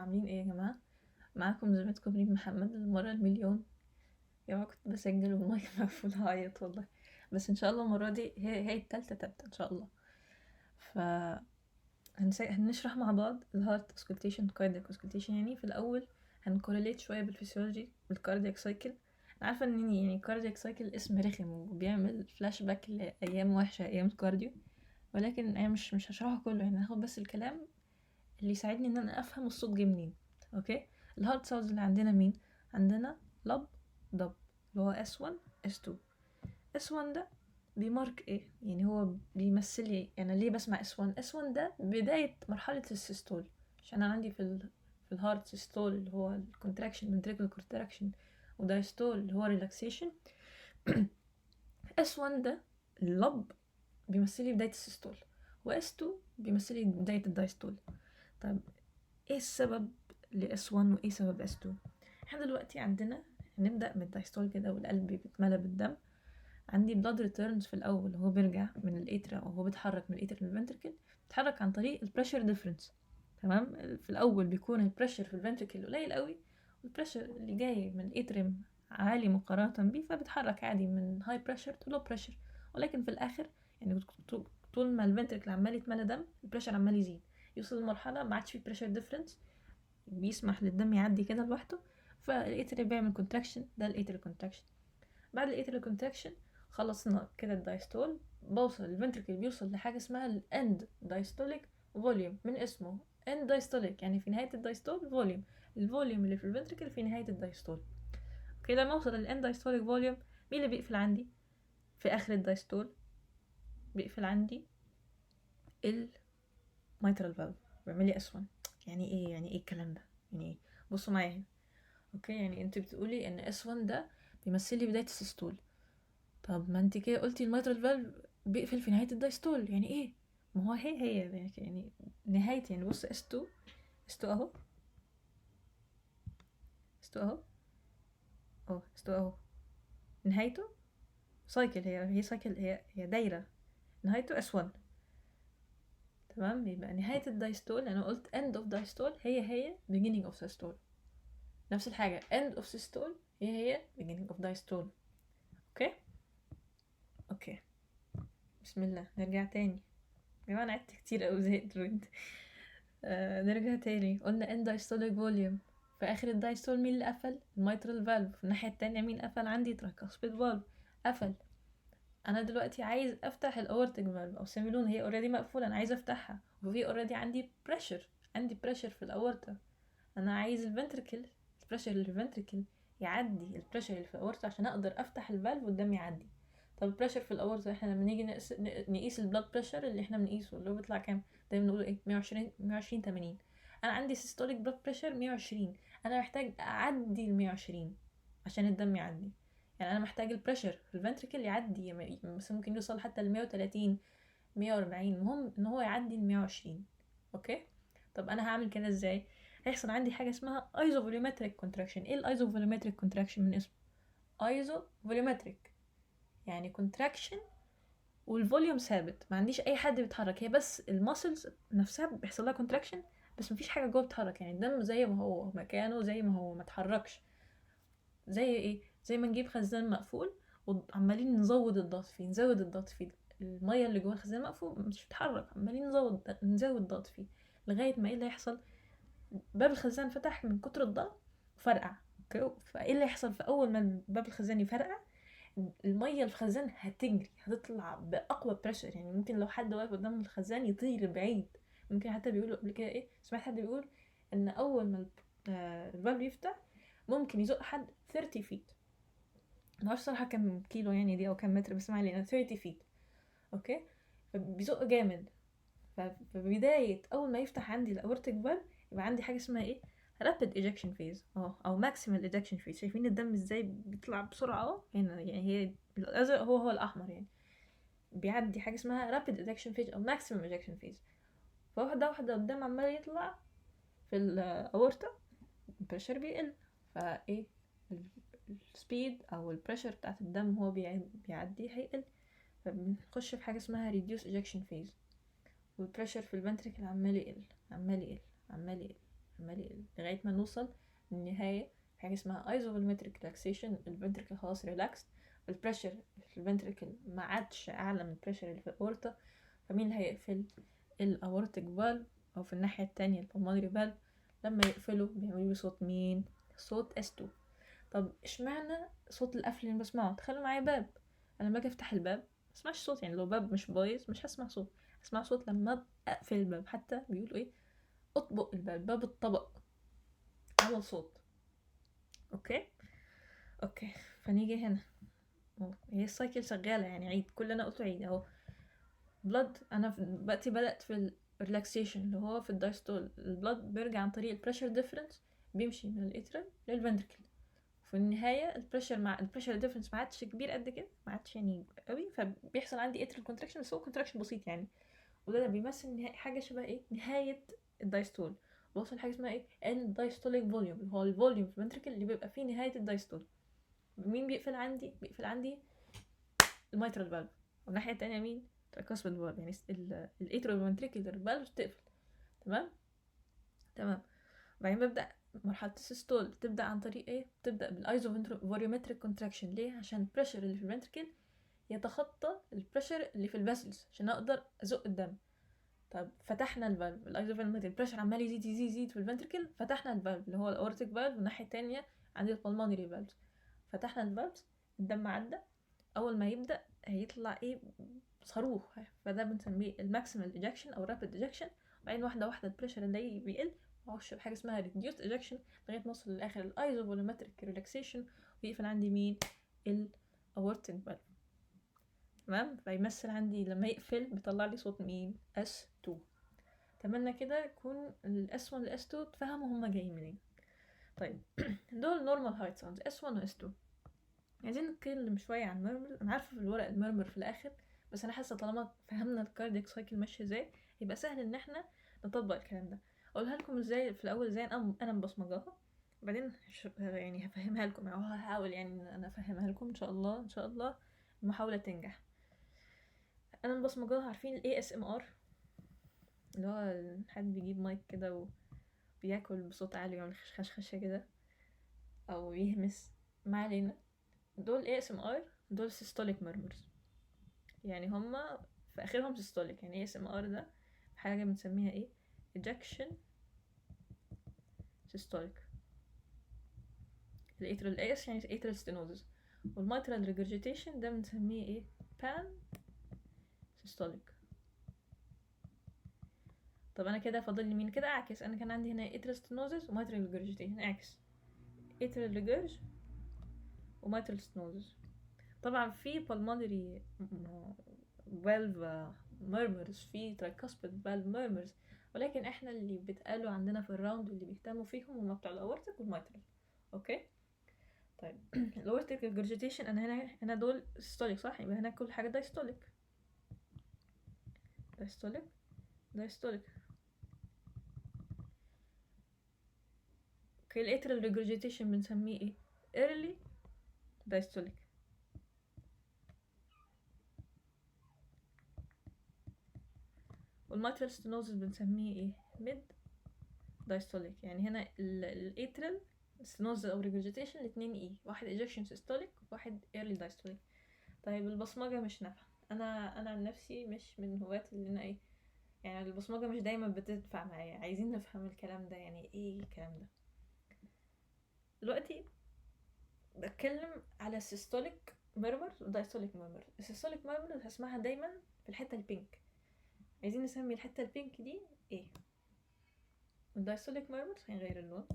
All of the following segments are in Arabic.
عاملين ايه يا جماعة؟ معاكم زميلتكم ريم محمد المرة المليون. يا جماعة كنت بسجل والمايك مقفول هعيط والله. بس ان شاء الله المرة دي هي التالتة تبدأ ان شاء الله. ف هنشرح مع بعض الهارت اوسكولتيشن كاردياك اوسكولتيشن. يعني في الاول هنكورليت شوية بالفسيولوجي بالكاردياك سايكل. انا عارفة ان يعني الكاردياك سايكل اسم رخم وبيعمل فلاش باك لايام وحشة، ايام الكارديو، ولكن انا مش هشرحه كله، يعني هاخد بس الكلام اللي يساعدني ان انا افهم الصوت جه منين. اوكي، الهارد ساوندز اللي عندنا مين؟ عندنا لب، ضب، اللي هو S1 S2. S1 ده بيمارك ايه؟ يعني هو بيمثل لي انا ليه بسمع S1. S1 ده بداية مرحلة السيستول، عشان انا عندي في الهارد سيستول اللي هو الكونتراكشن ventricular contraction، ودايستول اللي هو ريلاكسيشن. S1 ده اللب بيمثل لي بداية السيستول، و S2 بيمثل لي بداية الدايستول. طيب ايه السبب ل S1 وايه سبب S2؟ احنا دلوقتي عندنا هنبدأ من الدايستول كده والقلب بيتملى بالدم. عندي blood returns في الأول، هو بيرجع من الاترا وهو بيتحرك من الاترا للفنتركل، بيتحرك عن طريق البريشر ديفرنس. تمام، في الأول بيكون البريشر في الفنتركل قليل قوي، والبريشر اللي جاي من الاتريم عالي مقارنة بيه، فبيتحرك عادي من هاي بريشر تو لو بريشر. ولكن في الآخر يعني طول ما الفنتركل عمال يتملى دم البريشر عمال يزيد، يوصل لمرحلة ما عادش فيه بريشر ديفرنس، بيسمح للدم يعدي كده لوحده، فالاتري بيعمل كونتراكشن، ده الاتري كونتراكشن. بعد الاتري كونتراكشن خلصنا كده الدايستول، بوصل الفنتركل بيوصل لحاجه اسمها الاند دايستوليك فوليوم، من اسمه اند دايستوليك يعني في نهايه الدايستول فوليوم، الفوليوم اللي في الفنتركل في نهايه الدايستول. كده لما اوصل للاند دايستوليك فوليوم، مين اللي بيقفل عندي في اخر الدايستول؟ بيقفل عندي الميترال فالف، بيعمل لي اس 1. يعني ايه؟ يعني ايه الكلام ده؟ يعني ايه؟ بصوا معايا هنا. اوكي، يعني انت بتقولي ان اس 1 ده بيمثل لي بدايه السيستول. طب ما انت كده قلتي الميترال فالف بيقفل في نهايه الدايستول، يعني ايه؟ ما هو هي يعني نهايه، يعني بص اس 2، اس 2 اهو، اس 2 اهو، اه اس 2 اهو، نهايته سايكل، هي سايكل، هي دايره، نهايته اس 1. تمام، يبقى نهايه الدايستول انا قلت end of diastole هي beginning of systole. نفس الحاجه end of systole هي beginning of diastole. اوكي اوكي، بسم الله نرجع تاني. يا جماعه انا عدت كتير قوي زهقت بجد. نرجع تاني، قلنا end diastolic volume. في اخر الدايستول مين اللي قفل؟ الميترال فالف. في الناحيه التانية مين قفل عندي؟ tricuspid valve قفل. انا دلوقتي عايز افتح الاورتيك فالف او سيميلون، هي اوريدي مقفوله، انا عايز افتحها، وفي اوريدي عندي بريشر، عندي بريشر في الاورتا. انا عايز الفنتركل، البريشر اللي في الفنتركل يعدي البريشر اللي في الاورتا عشان اقدر افتح الفالف والدم يعدي. طب البريشر في الاورتا، احنا لما نيجي نقيس البلاد بريشر اللي احنا بنقيسه اللي هو بيطلع كام؟ دايما نقوله ايه؟ 120 80. انا عندي سيستوليك بلاد بريشر 120، انا محتاج اعدي ال 120 عشان الدم يعدي. يعني انا محتاج البريشر في الفنتركل يعدي، مثلا ممكن يوصل حتى ل 130 140، المهم ان هو يعدي ال 120. اوكي، طب انا هعمل كده ازاي؟ هيحصل عندي حاجه اسمها ايزوفوليومتريك كونتراكشن. ايه الايزوفوليومتريك كونتراكشن؟ من اسمه ايزوفوليومتريك، يعني كونتراكشن والفوليوم ثابت، ما عنديش اي حد بيتحرك، هي بس الماسلز نفسها بيحصل لها كونتراكشن، بس مفيش حاجه جوه بتتحرك، يعني الدم زي ما هو مكانه زي ما هو ما اتحركش. زي ايه؟ زي ما نجيب خزان مقفول وعمالين نزود الضغط فيه، نزود الضغط فيه، الميه اللي جوه الخزان مقفول مش بتتحرك، عمالين نزود الضغط فيه لغايه ما ايه اللي يحصل؟ باب الخزان فتح من كتر الضغط وفرقع. اوكي، فايه اللي يحصل؟ في اول ما باب الخزان يفرقع، الميه اللي في الخزان هتجري، هتطلع باقوى بريشر، يعني ممكن لو حد واقف قدام الخزان يطير بعيد. ممكن حتى بيقولوا قبل كده ايه، سمعت حد بيقول ان اول ما الفالف يفتح ممكن يزق حد 30 فيت. معرفش صراحه كام كيلو يعني دي او كام متر، بس ما علينا 30 فيت. اوكي، فبيزق جامد. ففي بدايه اول ما يفتح عندي الاورتيك فالف يبقى عندي حاجه اسمها ايه؟ rapid ejection phase او maximal ejection phase. شايفين الدم ازاي بيطلع بسرعه اهو هنا؟ يعني هي الازرق هو الاحمر، يعني بيعدي حاجه اسمها rapid ejection phase او maximum ejection phase. فواحده واحده الدم عمال يطلع في الاورطه، البريشر بيقل، فايه السبيد او البريشر بتاعت الدم هو بيعدي هيقل، فبنخش في حاجه اسمها reduce ejection phase، والبريشر في الفنتريكل عمال يقل عمال يقل عمال يقل لغايه ما نوصل للنهايه حاجه اسمها ايزوفولومتريك ريلاكسيشن. الفنتركل خلاص ريلاكس، البريشر في الفنتركل ما عادش اعلى من البريشر اللي في الاورطه. فمين اللي هيقفل؟ الاورتيك فالف، او في الناحيه التانية البلمونري فالف. لما يقفلوا بيعملوا صوت مين؟ صوت S2. طب اشمعنى صوت القفل اللي بسمعه؟ تخيلوا معايا باب، انا لما اجي افتح الباب ما اسمعش صوت. يعني لو باب مش بايظ مش هسمع صوت، اسمع صوت لما اقفل الباب. حتى بيقولوا ايه؟ اطبق الباب، باب الطبق عمل صوت. اوكي فنيجي هنا اهو، هي السايكل شغاله يعني. عيد كل اللي انا قلته عيد اهو. بلاد انا دلوقتي بدات في الريلاكسيشن اللي هو في الدايستول. البلاد بيرجع عن طريق البريشر ديفرنس، بيمشي من الاترال للفنتركل. في النهايه البريشر مع البريشر ديفرنس ما عادش كبير قد كده، ما عادش يعني قوي، فبيحصل عندي اترال كونتراكشن، بس هو كونتراكشن بسيط يعني. وده بيمثل حاجه شبه ايه؟ نهايه الدايستول. بوصل حاجه اسمها ايه؟ الدايستوليك فوليوم، اللي هو الفوليوم في الفنتركل اللي بيبقى فيه نهايه الدايستول. مين بيقفل عندي؟ بيقفل عندي الميترال فالف. والناحيه التانية مين؟ الكاسبيد فالف، يعني الاترال فنتريكولار فالف تقفل. تمام. وبعدين ببدا مرحله السيستول، بتبدا عن طريق ايه؟ بتبدا بالايزوفوليومتريك كونتراكشن. ليه؟ عشان البريشر اللي في الفنتركل يتخطى البريشر اللي في الفاسلز عشان اقدر ازق الدم. طب فتحنا الفالف، الايزوفوليومتريك البريشر عمال يزيد يزيد يزيد في الفنتركل، فتحنا الفالف اللي هو الاورتيك فالف، والناحيه التانية عندي البلمونري فالف. فتحنا الفالف، الدم عدى. اول ما يبدا هيطلع ايه؟ صاروخ. فده بنسميه الماكسيمال ايجكشن او رابيد ايجكشن. وبعدين واحده واحده البريشر اللي بيقل، واخش بحاجه اسمها ريديوست ايجكشن لغايه ما اوصل للاخر الايزوفولومتريك ريلاكسيشن، ويقفل عندي مين؟ الاورتيك فالف. تمام. فيمثل عندي لما يقفل بيطلع لي صوت مين؟ S2. اتمنى كده يكون الاس 1 والاس 2 تفهموا هما جايين منين. طيب دول نورمال هايت ساوندز S1 و S2. عايزين نتكلم شويه عن ميرمر. انا عارفه في الورق الميرمر في الاخر، بس انا حاسه طالما فهمنا الكاردياك سايكل ماشيه ازاي يبقى سهل ان احنا نطبق الكلام ده. اقولها لكم ازاي في الاول، ازاي انا مبصمجاها، وبعدين يعني هفهمها لكم، او هحاول يعني ان انا افهمها لكم ان شاء الله. ان شاء الله المحاوله تنجح. انا مبصمجاها. عارفين الاي اس ام ار؟ اللي هو حد بيجيب مايك كده وبياكل بصوت عالي ويعمل خشخشه كده او يهمس. ما علينا. دول ASMR، دول systolic murmurs. يعني هما في اخرهم systolic. يعني ASMR ده حاجة بنسميها ايه؟ ejection systolic. الاترال AS يعني atrial stenosis، والmitral regurgitation ده بنسميه ايه؟ pan systolic. طب انا كده فاضل لي مين؟ كده اعكس. انا كان عندي هنا atrial stenosis وmitral regurgitation، اعكس atrial regurg وmitral stenosis. طبعا في pulmonary valve murmurs، في tricuspid valve murmurs، ولكن احنا اللي بيتقالوا عندنا في الراوند واللي بيهتموا فيهم هما بتوع الاورتيك والميترال. اوكي طيب الاورتيك regurgitation انا هنا دول systolic صح؟ يبقى هنا كل حاجه diastolic. اوكي الاترال regurgitation بنسميه ايه؟ early diastolic. والميترال stenosis بنسميه ايه؟ mid diastolic. يعني هنا الاترال stenosis او regurgitation الاتنين ايه؟ واحد ejection systolic وواحد early diastolic. طيب البصمجة مش نافعة. انا عن نفسي مش من هواة اللي انا ايه، يعني البصمجة مش دايما بتدفع معايا. عايزين نفهم الكلام ده، يعني ايه الكلام ده. دلوقتي بتكلم على systolic murmurs و diastolic murmurs. السيستوليك murmurs هسمعها دايما في الحتة البينك. عايزين نسمي الحتة البينك دي ايه؟ الدايستوليك murmurs هنغير اللون.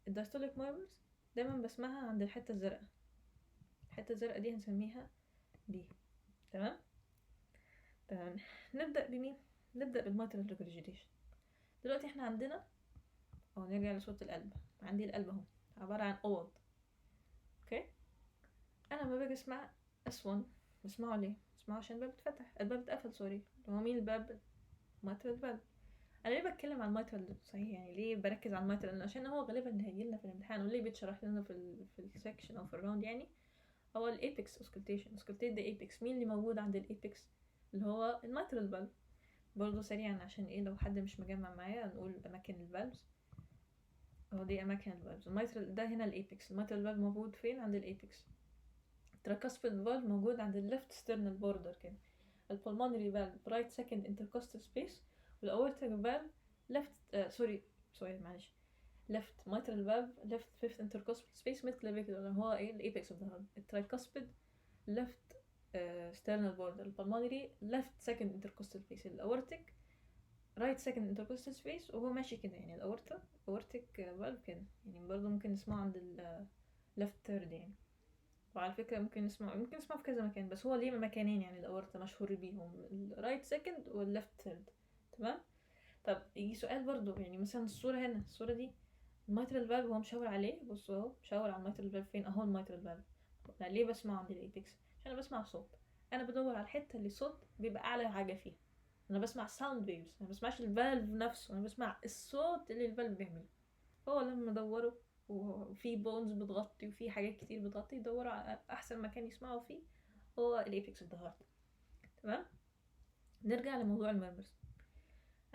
الدايستوليك murmurs دايما بسمعها عند الحتة الزرقاء. الحتة الزرقاء دي هنسميها دي. تمام. نبدأ بمين؟ نبدأ بالماترال ريجرجيتيشن. دلوقتي احنا عندنا نرجع لصوت القلب. عندي القلب اهو عبارة عن اوض. اوكي انا لما باجي اسمع S1 بسمعه ليه؟ بسمعه عشان الباب اتفتح، الباب اتقفل سوري. هو مين الباب؟ ماترال فالف. انا ليه بتكلم عن الماترال صحيح؟ يعني ليه بركز على الماترال؟ عشان هو غالبا اللي هيجيلنا في الامتحان واللي بيتشرح لنا في السكشن او في الراوند. يعني هو الايبكس اوسكلتيشن. اوسكلتيت ده ايبكس. مين اللي موجود عند الايبكس؟ اللي هو الماترال فالف. برضو سريعا عشان ايه لو حد مش مجمع معايا نقول اماكن الفالفز. اهو دي اماكن الفالفز. الميترال ده هنا الايبكس. الميترال فالف موجود فين؟ عند الايبكس. التراكاسبيد فالف موجود عند الليفت ستيرنال بوردر كده. البلمونري فالف رايت سكند انتركوستال سبيس. والاورتيك فالف ليفت سوري معلش، left mitral valve left fifth intercostal space mid clavicular اللي هو ايه الايبكس اوف ذا هارت. الترايكاسبيد left sternal border. البلمونري left second intercostal space. الاورتيك right second intercostal space. وهو ماشي كده يعني الاورتا aortic valve كده يعني. برضه ممكن نسمعه عند ال left third يعني. وعلى فكرة ممكن نسمعه في كذا مكان، بس هو ليه مكانين يعني الاورتا مشهور بيهم، ال right second وال left third. تمام. طب يجي سؤال برضو، يعني مثلا الصورة هنا، الصورة دي الميترال فالف هو مشاور عليه. بصوا اهو مشاور على الميترال فالف فين؟ اهو الميترال فالف. انا ليه بسمع عند الايبكس؟ عشان انا بسمع صوت. انا بدور على الحتة اللي الصوت بيبقى اعلى حاجة فيها. انا بسمع ساوند ويفز، انا بسمعش الفالف نفسه، انا بسمع الصوت اللي الفالف بيعمله. هو لما دوروا وفي بونز بتغطي وفي حاجات كتير بتغطي، يدوروا على احسن مكان يسمعوا فيه هو الايبكس اوف ذا هارت. تمام. نرجع لموضوع المرمرز.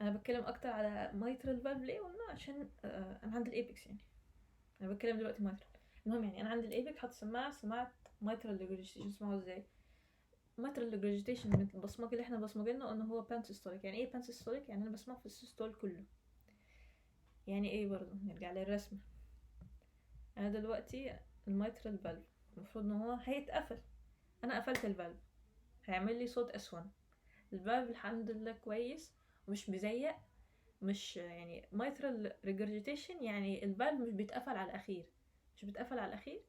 انا بتكلم اكتر على مايترال فالف ليه؟ قلنا عشان انا عند الايبكس يعني. انا بتكلم دلوقتي مايترال. المهم يعني انا عند الايبكس حاطه سماعه مايترال ريجرجيتيشن. اسمعوا ازاي مايترال ريجرجيتيشن من البصمجه اللي احنا بصمجنا ان هو بانسيستوليك. يعني ايه بانسيستوليك؟ يعني انا بسمعه في السيستول كله. يعني ايه برضه؟ نرجع للرسمه. انا دلوقتي المايترال فالف المفروض ان هو هيتقفل. انا قفلت الفالف، هيعمل لي صوت اسون. الفالف الحمد لله كويس ومش مزيق. مش يعني mitral regurgitation يعني الفالف مش بيتقفل على الأخير، مش بيتقفل على الأخير،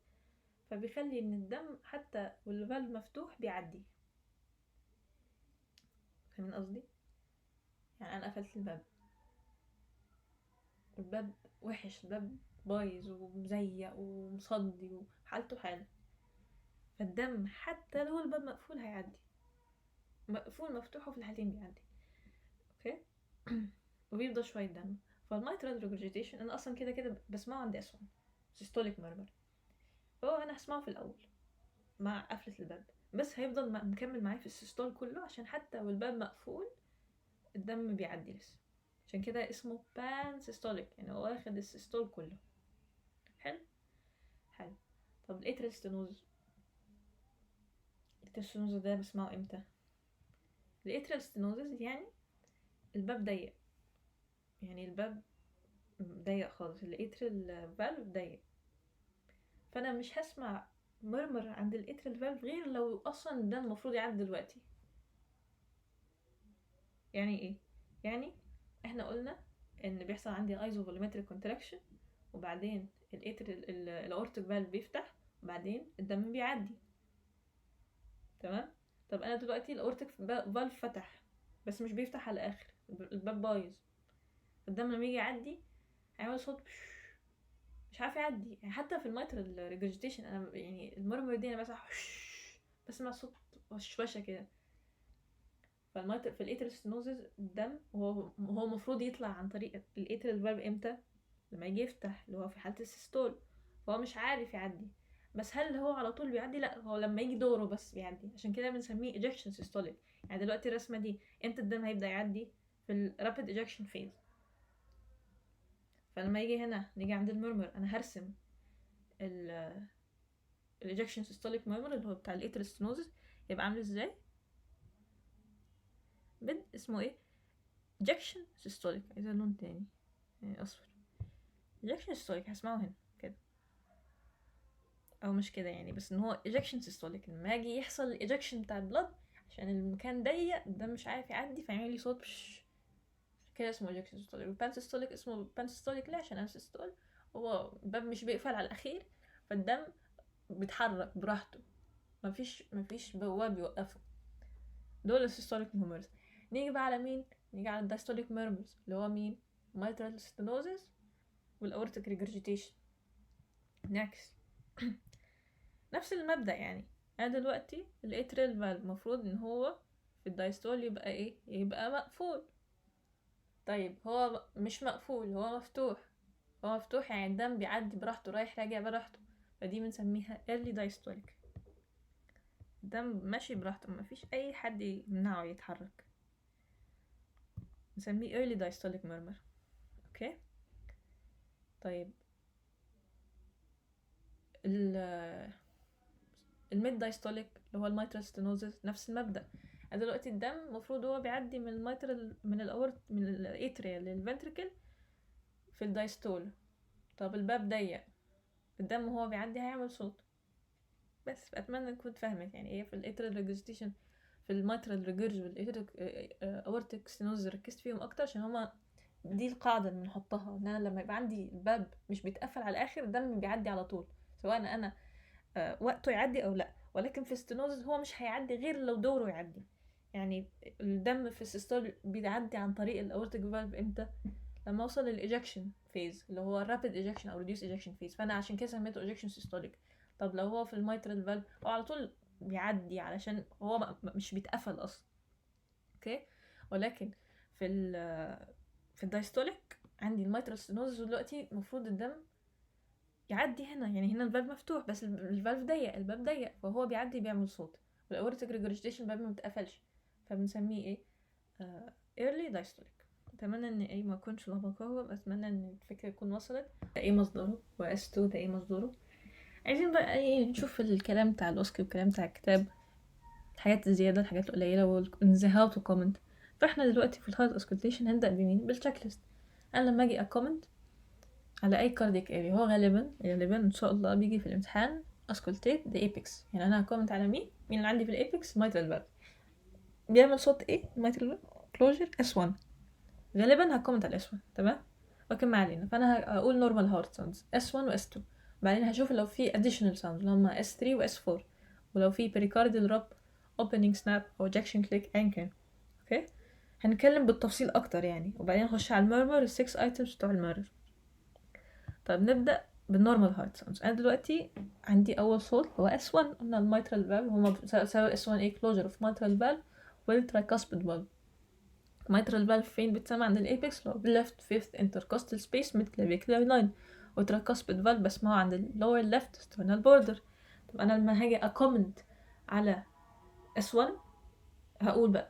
فبيخلي إن الدم حتى والفالف مفتوح بيعدي. فاهمين قصدي؟ يعني أنا قفلت الباب، الباب وحش، الباب بايظ ومزيق ومصدي وحالته حالة، فالدم حتى لو الباب مقفول هيعدي. مقفول مفتوح وفي الحالتين بيعدي. اوكي. وبيفضل شوية دم. فالميترال ريجرجيتيشن أنا أصلا كده كده بسمعه عند أسوان سيستوليك مurmur. فهو أنا هسمعه في الأول مع قفلة الباب، بس هيفضل مكمل معايا في السيستول كله، عشان حتى والباب مقفول الدم بيعدي لسه. عشان كده اسمه بان سيستوليك، يعني هو واخد السيستول كله. حلو. حلو. طب الاتريال ستينوز، ده بسمعه امتى؟ الاتريال ستينوزز يعني الباب ضيق، يعني الباب ضيق خالص، الاتريال فالف ضيق، فانا مش هسمع مرمر عند الاتريال فالف غير لو اصلا الدم المفروض يعدي دلوقتي. يعني ايه؟ يعني احنا قلنا ان بيحصل عندي ايزوفوليمتريك كونتراكشن، وبعدين الاورتيك فالف بيفتح، وبعدين الدم بيعدي. تمام. طب انا دلوقتي الاورتيك فالف فتح بس مش بيفتح على الاخر، الباب بايظ، الدم لما يجي يعدي هيعمل صوت مش عارف يعدي. يعني حتى في الميترال ريجرجيتيشن انا يعني المرمر دي انا بسمع صوت وشوشه كده. في الاترال ستينوزز الدم هو المفروض يطلع عن طريق الاترال فالف امتى؟ لما يجي يفتح، اللي هو في حالة السيستول. فهو مش عارف يعدي. بس هل هو على طول بيعدي؟ لا، هو لما يجي دوره بس بيعدي. عشان كده بنسميه ejection systolic. يعني دلوقتي الرسمة دي امتى الدم هيبدأ يعدي؟ في ال rapid ejection phase. فلما يجي هنا نيجي عند المرمر، انا هرسم ال ejection systolic murmur اللي هو بتاع الاترال ستينوزز، يبقى عامل ازاي؟ اسمه ايه؟ ejection systolic. عايزة لون تاني يعني اصفر. ejection systolic هسمعه هنا كده، او مش كده يعني، بس ان هو ejection systolic. لما يجي يحصل الايجكشن بتاع البلد عشان المكان ضيق الدم مش عارف يعدي فيعمل لي صوت كده، اسمه ejection systolic. والبان systolic اسمه بان systolic ليه؟ عشان انسيستول هو الباب مش بيقفل على الاخير، فالدم بيتحرك براحته، مفيش بواب يوقفه. دول السيستوليك ميرمرز. نيجي بقى على مين؟ نيجي على الدايستوليك ميرمرز اللي هو مين؟ mitral stenosis والاورتيك ريجرجيتيشن. نعكس نفس المبدأ يعني. انا دلوقتي الاتريال فالف المفروض ان هو في الدايستول يبقى ايه؟ يبقى مقفول. طيب هو مش مقفول، هو مفتوح. هو مفتوح يعني الدم بيعدي براحته، رايح راجع براحته، فدي بنسميها early diastolic. الدم ماشي براحته، مفيش اي حد يمنعه يتحرك، نسميه early diastolic murmur. اوكي. طيب الميد دايستوليك اللي هو الميترال ستينوزس نفس المبدأ. دلوقتي الدم المفروض هو بيعدي من الميترال من الاورت من الاتريا للفنتريكل في الدايستول. طب الباب ضيق، الدم هو بيعدي هيعمل صوت. بس اتمنى تكون فهمت يعني ايه في الاترال ريجستيشن في الميترال ريجرج والاورتيك ستينوزس ركزت فيهم اكتر عشان هما دي القاعدة اللي بنحطها، ان انا لما يبقى عندي الباب مش بيتقفل على الاخر الدم بيعدي على طول سواء انا وقته يعدي او لا. ولكن في الستينوزس هو مش هيعدي غير لو دوره يعدي. يعني الدم في السيستول بيعدي عن طريق الاورتيك فالف امتى؟ لما اوصل للايجكشن فيز اللي هو رابيد ايجكشن او ريديوس ايجكشن فيز، فانا عشان كده سميته ايجكشن سيستوليك. طب لو هو في الميترال فالف هو على طول بيعدي علشان هو مش بيتقفل اصلا. اوكي. ولكن في في الدايستوليك عندي الميترال ستينوزس دلوقتي المفروض الدم يعدي هنا، يعني هنا الباب مفتوح بس الباب ضيق، الباب ضيق فهو بيعدي بيعمل صوت. والاورتيك ريجرجيتيشن الباب ما متقفلش فبنسميه ايه؟ early diastolic. اتمنى ان ايه ما اكونش لخبطه، اتمنى ان الفكره تكون وصلت. ده ايه مصدره واس 2 ده ايه مصدره. عايزين بقى ايه نشوف الكلام بتاع الاوسكي والكلام بتاع الكتاب، الحاجات الزياده الحاجات القليله والانزهاء وكومنت. فاحنا دلوقتي في الهارت اسكولتيشن هنبدا بمين؟ بالتشيك ليست. انا لما اجي اكومنت على اي كارديك اريا هو غالبا ان شاء الله بيجي في الامتحان اسكولتيت ذا ايبكس. يعني انا هكومنت على مين اللي عندي في الايبكس؟ مايترال فالف. بيعمل صوت ايه المايترال كلوجر؟ اس 1. غالبا هكومنت على اس 1 تمام. لكن ما علينا، فانا هقول نورمال هارت ساوندز اس 1 واس 2. بعدين هشوف لو في اديشنال ساوندز اللي هم اس 3 واس 4، ولو في بريكارديال راب اوبننج سناب او اجكشن كليك ايا كان. اوكي. هنتكلم بالتفصيل اكتر يعني، وبعدين نخش على الميرمر ال6 ايتمز بتوع الميرمر. طيب نبدا بالنورمال هارت ساوندز. انا دلوقتي عندي اول صوت هو اس 1. قلنا الميترال فالف هما سواء اس 1 ايه كلوجر اوف ميترال فالف والترايكاسبيد فالف. mitral valve فين بتسمع عند الابيكس؟ لو left fifth intercostal space mid clavicular line. وترايكاسبيد فالف بسمعه عند lower left sternal border. طب انا لما هاجي اكومنت على S1 هقول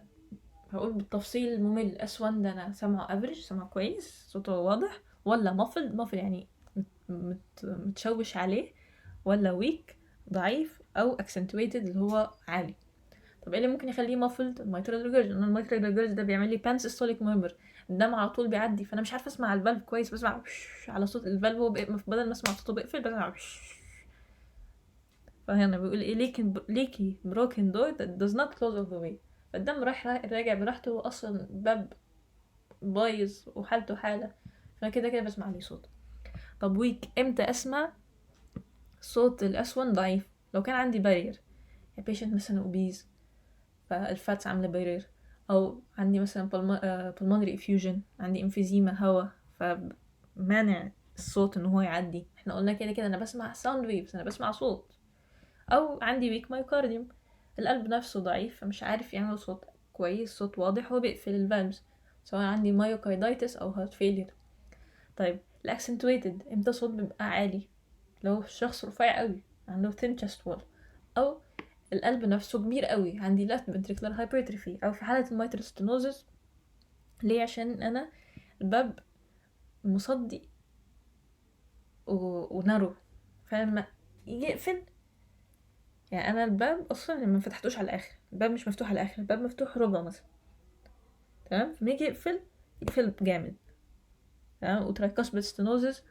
بالتفصيل الممل S1 ده انا سامعه افريج، سامعه كويس صوته واضح، ولا muffled يعني متشوش عليه، ولا weak ضعيف، او accentuated اللي هو عالي. طب ايه اللي ممكن يخليه muffled؟ الميترال ريجرج. لان الميترال ريجرج ده بيعمل لي بانسيستوليك ميرمر، الدم على طول بيعدي فانا مش عارفه اسمع الفالف كويس، بسمع على صوت الفالف هو بدل ما اسمع صوته بيقفل بسمع فهنا بيقول ايه ليكي بروكن دور that does not close all the way. فالدم راح راجع براحته، هو اصلا باب بايظ وحالته حاله، فانا كده كده بسمع لي صوت. طب ويك امتى اسمع صوت الاسون ضعيف؟ لو كان عندي بارير، يعني patient مثلا اوبيز فالفاتس عامله بارير، او عندي مثلا pulmonary effusion، عندي emphysema هوا فمانع الصوت ان هو يعدي. احنا قلنا كده كده انا بسمع sound waves، انا بسمع صوت. او عندي weak myocardium، القلب نفسه ضعيف فمش عارف يعمل صوت كويس، صوت واضح، هو بيقفل الفالفز، سواء عندي myocarditis او heart failure. طيب الاكسنتويتد امتى صوت بيبقى عالي؟ لو الشخص رفيع قوي عنده thin chest wall، او القلب نفسه كبير قوي عندي left ventricular hypertrophy، او في حالة الميترال ستينوزس. ليه؟ عشان انا الباب مصدي ونارو، فلما يقفل يعني انا الباب اصلا ما فتحتوش على الاخر، الباب مش مفتوح على الاخر، الباب مفتوح ربع مثلا تمام، فما يجي يقفل جامد تمام. وترايكاسبيد ستينوزس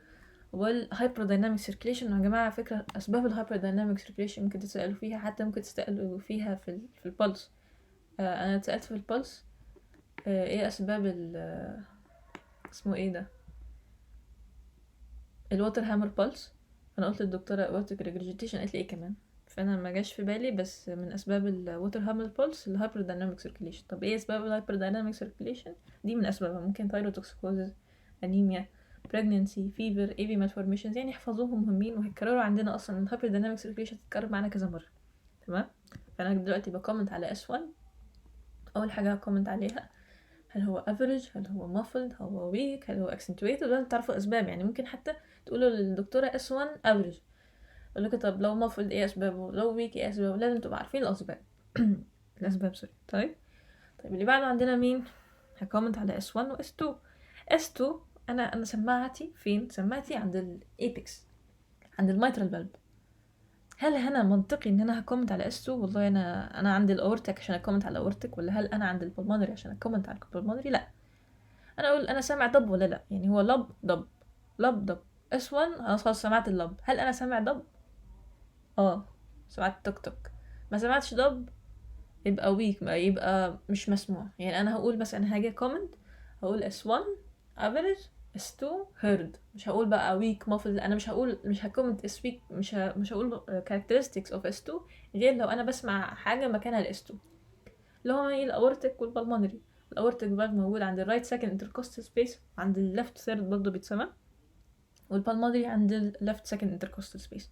والهايبردايناميك سيركيليشن. يا جماعه فكره اسباب الهايبردايناميك سيركيليشن ممكن تسالوا فيها، حتى ممكن تسالوا فيها في البلس. انا اتسالت في البلس ايه اسباب اسمه ايه ده الووتر هامر بلس. انا قلت للدكتوره اورتيك ريجرجيتيشن، قالت لي ايه كمان، فانا ما جاش في بالي. بس من اسباب الووتر هامر بلس الهايبردايناميك سيركيليشن. طب ايه اسباب الهايبردايناميك سيركيليشن؟ دي من اسبابها ممكن ثايروتوكسيكوزز، انيميا، pregnancy، fever، AV malformations. يعني احفظوهم مهمين وهيتكرروا عندنا اصلا. الهايبردايناميك سيركيليشن هتتكرر معانا كذا مره تمام. فانا دلوقتي بكومنت على S1. اول حاجه هكومنت عليها هل هو average، هل هو muffled، هل هو weak، هل هو accentuated. لازم تعرفوا اسباب، يعني ممكن حتى تقولوا للدكتوره S1 average، اقول لك طب لو muffled ايه اسبابه، لو weak ايه اسبابه. لازم تبقوا عارفين الاسباب الاسباب سوري. طيب اللي بعده عندنا مين؟ هكومنت على S1 و S2. S2 انا سماعتي فين؟ سماعتي عند الايبكس، عند الميترال فالف. هل هنا منطقي ان انا هكومنت على اس 2 والله انا عند الاورتك عشان اكومنت على الاورتك، ولا هل انا عند البلمونري عشان اكومنت على البلمونري؟ لا، انا اقول انا سامع ضب ولا لا، يعني هو لب ضب لب ضب اس 1 انا خلاص سمعت اللب. هل انا سامع ضب؟ سمعت توك توك. ما سمعتش ضب يبقى ويك، يبقى مش مسموع. يعني انا هقول مثلا هاجي كومنت هقول S1 average S2 heard، مش هقول بقى weak muffled. انا مش هكومنت S weak، مش هقول characteristics of S2 غير لو انا بسمع حاجه مكانها ال S2 اللي هو ايه الاورتيك والبلمونري. الاورتيك فالف موجود عند الرايت سكند انتركوستال سبيس، عند الليفت ثيرد برضه بيتسمع، والبلمونري عند الليفت سكند انتركوستال سبيس.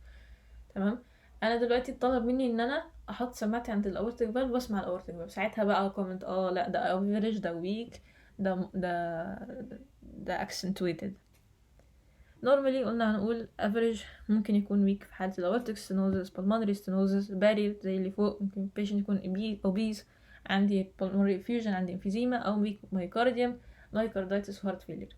تمام. انا دلوقتي طلب مني ان انا احط سماعتي عند الاورتيك فالف واسمع الاورتيك فالف، ساعتها بقى كومنت لا ده افريج، ده ويك، ده accentuated. normally قلنا هنقول average ممكن يكون weak في حالة الاورتيك stenosis، pulmonary stenosis، barrier زي اللي فوق، ممكن patient يكون obese، عندي pulmonary effusion، عندي emphysema او weak myocardium، myocarditis، heart failure.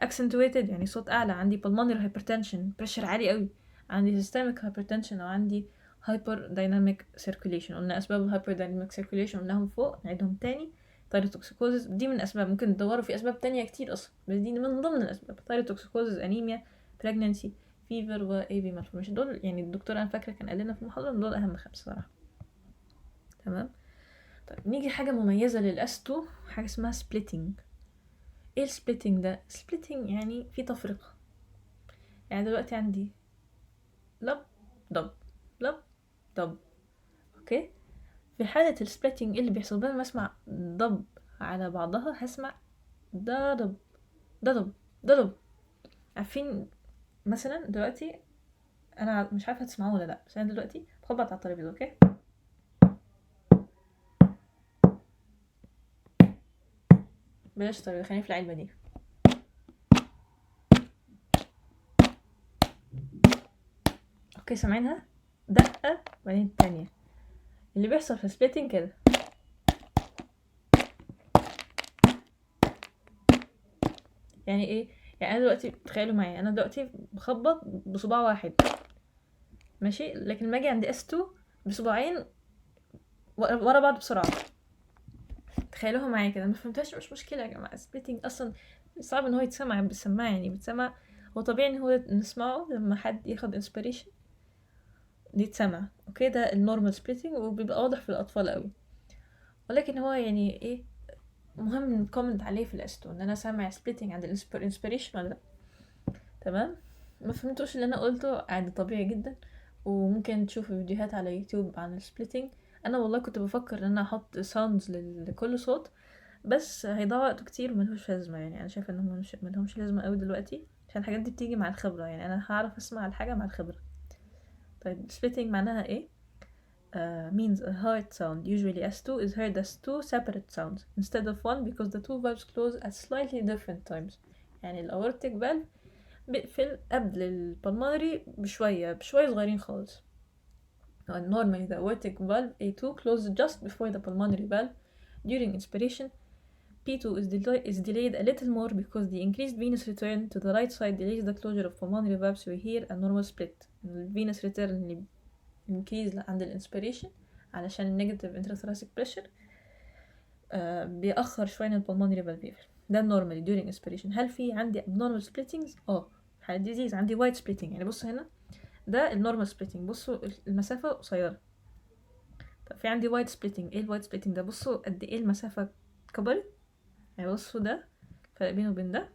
accentuated يعني صوت اعلى، عندي pulmonary hypertension pressure عالي قوي، عندي systemic hypertension او عندي hyperdynamic circulation. قلنا اسباب hyperdynamic circulation قلناهم فوق، نعيدهم تاني. thyrotoxicosis دي من اسباب، ممكن تدوروا في اسباب تانية كتير اصلا بس دي من ضمن الاسباب. thyrotoxicosis، anemia، pregnancy، fever، و AV malformation. دول يعني الدكتور انا فاكره كان قال لنا في المحاضره دول اهم 5 صراحه. تمام. طيب نيجي حاجه مميزه للاس 2، حاجه اسمها splitting. ايه السبليتنج ده؟ سبليتنج يعني في تفرقة. يعني دلوقتي عندي لب ضب لب ضب، اوكي. في حالة السبليتنج ايه اللي بيحصل؟ بدل ما اسمع ضب على بعضها هسمع ضب ضب ضب. عارفين مثلا دلوقتي انا مش عارفة تسمعوه ولا لا، بس انا دلوقتي بخبط على الترابيزة، اوكي. بلاش الترابيزة، خليني في العلبة دي. اوكي سامعينها؟ دقة وبعدين التانية. اللي بيحصل في السبليتنج كده. يعني ايه؟ يعني انا دلوقتي تخيلوا معايا، انا دلوقتي بخبط بصباع واحد ماشي، لكن لما اجي عند S2 بصباعين ورا بعض بسرعه. تخيلوها معايا كده. ما فهمتهاش مش مشكله يا جماعه، سبليتنج اصلا صعب ان هو يتسمع بالسماعه، يعني بتسمع. هو طبيعي ان هو نسمعه لما حد ياخد انسبيريشن يتسمع، اوكي. ده النورمال سبليتنج وبيبقى واضح في الاطفال قوي. ولكن هو يعني ايه مهم نكومنت عليه في الاستو ان انا سامع سبليتنج عند الانسبيريشن ولا لا. تمام. ما فهمتوش اللي انا قلته عادي، طبيعي جدا. وممكن تشوفوا فيديوهات على يوتيوب عن السبليتنج. انا والله كنت بفكر ان انا احط ساوندز لكل صوت، بس هيضيع وقت كتير وملهوش لازمه. يعني انا شايفه انهم ملهمش لازمه قوي دلوقتي، عشان الحاجات دي بتيجي مع الخبره. يعني انا هعرف اسمع الحاجه مع الخبره. طيب splitting معناها ايه؟ means a heard sound usually S2 is heard as two separate sounds instead of one because the two valves close at slightly different times. يعني الأورتيك valve بيقفل قبل البلمونري بشوية صغيرين خالص. Normally the aortic valve A2 closes just before the pulmonary valve. During inspiration, P2 is delayed a little more because the increased venous return to the right side delays the closure of pulmonary valves, so here a normal split. The venous return اللي increase عند الانسبيريشن علشان النيجاتيف introthoracic pressure بيأخر شوية البلمونري valve يقفل. ده normally during inspiration. هل في عندي abnormal splittings؟ حالة disease عندي wide splitting. يعني بصوا هنا ده النورمال سبليتنج، بصوا المسافة قصيرة. طب في عندي وايد سبليتنج. ايه الوايد سبليتنج ده؟ بصوا قد ايه المسافة كبرت. يعني بصوا ده فرق بينه وبين ده،